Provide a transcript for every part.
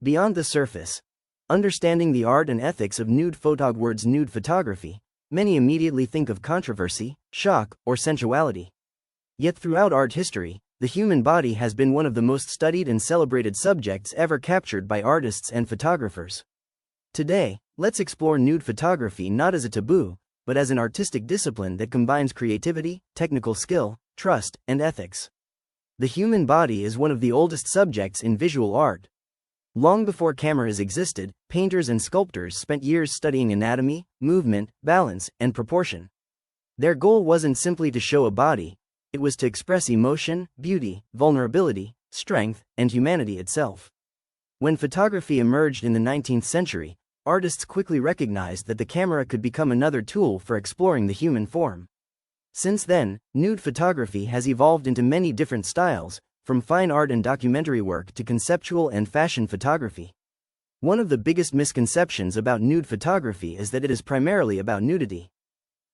Beyond the surface. Understanding the art and ethics of nude photog words nude photography, many immediately think of controversy, shock, or sensuality. Yet throughout art history, the human body has been one of the most studied and celebrated subjects ever captured by artists and photographers. Today, let's explore nude photography not as a taboo, but as an artistic discipline that combines creativity, technical skill, trust, and ethics. The human body is one of the oldest subjects in visual art. Long before cameras existed, painters and sculptors spent years studying anatomy, movement, balance, and proportion. Their goal wasn't simply to show a body, it was to express emotion, beauty, vulnerability, strength, and humanity itself. When photography emerged in the 19th century, artists quickly recognized that the camera could become another tool for exploring the human form. Since then, nude photography has evolved into many different styles, from fine art and documentary work to conceptual and fashion photography. One of the biggest misconceptions about nude photography is that it is primarily about nudity.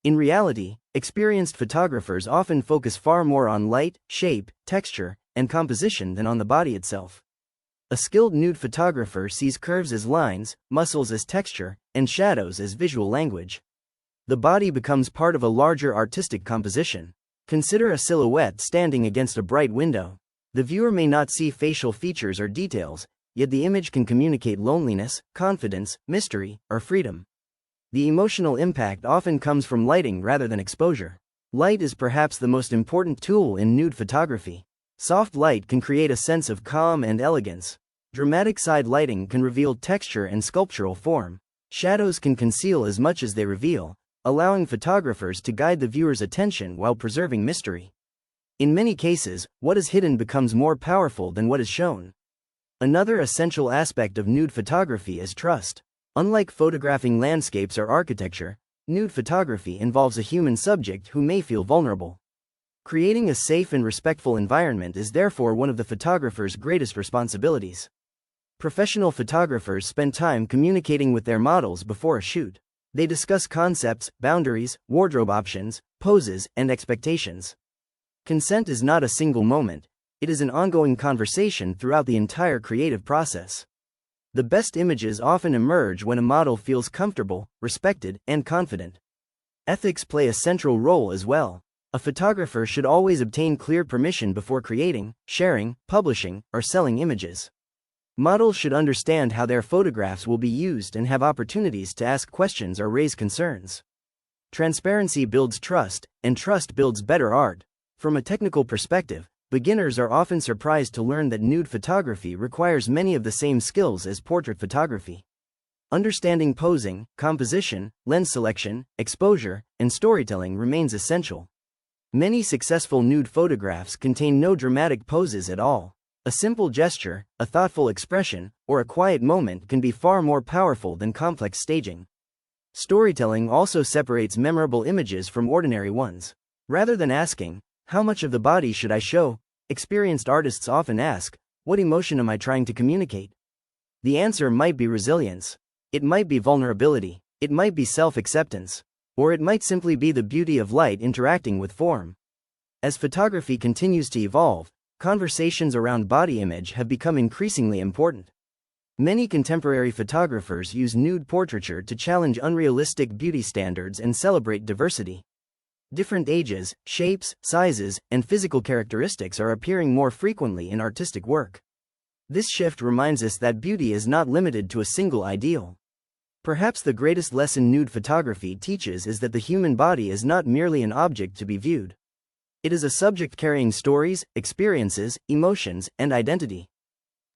In reality, experienced photographers often focus far more on light, shape, texture, and composition than on the body itself. A skilled nude photographer sees curves as lines, muscles as texture, and shadows as visual language. The body becomes part of a larger artistic composition. Consider a silhouette standing against a bright window. The viewer may not see facial features or details, yet the image can communicate loneliness, confidence, mystery, or freedom. The emotional impact often comes from lighting rather than exposure. Light is perhaps the most important tool in nude photography. Soft light can create a sense of calm and elegance. Dramatic side lighting can reveal texture and sculptural form. Shadows can conceal as much as they reveal, allowing photographers to guide the viewer's attention while preserving mystery. In many cases, what is hidden becomes more powerful than what is shown. Another essential aspect of nude photography is trust. Unlike photographing landscapes or architecture, nude photography involves a human subject who may feel vulnerable. Creating a safe and respectful environment is therefore one of the photographer's greatest responsibilities. Professional photographers spend time communicating with their models before a shoot. They discuss concepts, boundaries, wardrobe options, poses, and expectations. Consent is not a single moment, it is an ongoing conversation throughout the entire creative process. The best images often emerge when a model feels comfortable, respected, and confident. Ethics play a central role as well. A photographer should always obtain clear permission before creating, sharing, publishing, or selling images. Models should understand how their photographs will be used and have opportunities to ask questions or raise concerns. Transparency builds trust, and trust builds better art. From a technical perspective, beginners are often surprised to learn that nude photography requires many of the same skills as portrait photography. Understanding posing, composition, lens selection, exposure, and storytelling remains essential. Many successful nude photographs contain no dramatic poses at all. A simple gesture, a thoughtful expression, or a quiet moment can be far more powerful than complex staging. Storytelling also separates memorable images from ordinary ones. Rather than asking, "How much of the body should I show?" experienced artists often ask, "What emotion am I trying to communicate?" The answer might be resilience. It might be vulnerability. It might be self-acceptance. Or it might simply be the beauty of light interacting with form. As photography continues to evolve, conversations around body image have become increasingly important. Many contemporary photographers use nude portraiture to challenge unrealistic beauty standards and celebrate diversity. Different ages, shapes, sizes, and physical characteristics are appearing more frequently in artistic work. This shift reminds us that beauty is not limited to a single ideal. Perhaps the greatest lesson nude photography teaches is that the human body is not merely an object to be viewed. It is a subject carrying stories, experiences, emotions, and identity.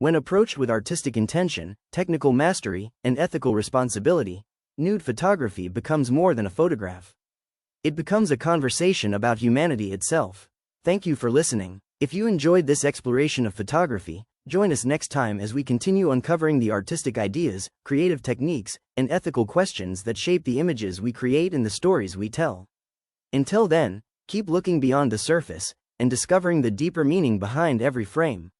When approached with artistic intention, technical mastery, and ethical responsibility, nude photography becomes more than a photograph. It becomes a conversation about humanity itself. Thank you for listening. If you enjoyed this exploration of photography, join us next time as we continue uncovering the artistic ideas, creative techniques, and ethical questions that shape the images we create and the stories we tell. Until then, keep looking beyond the surface and discovering the deeper meaning behind every frame.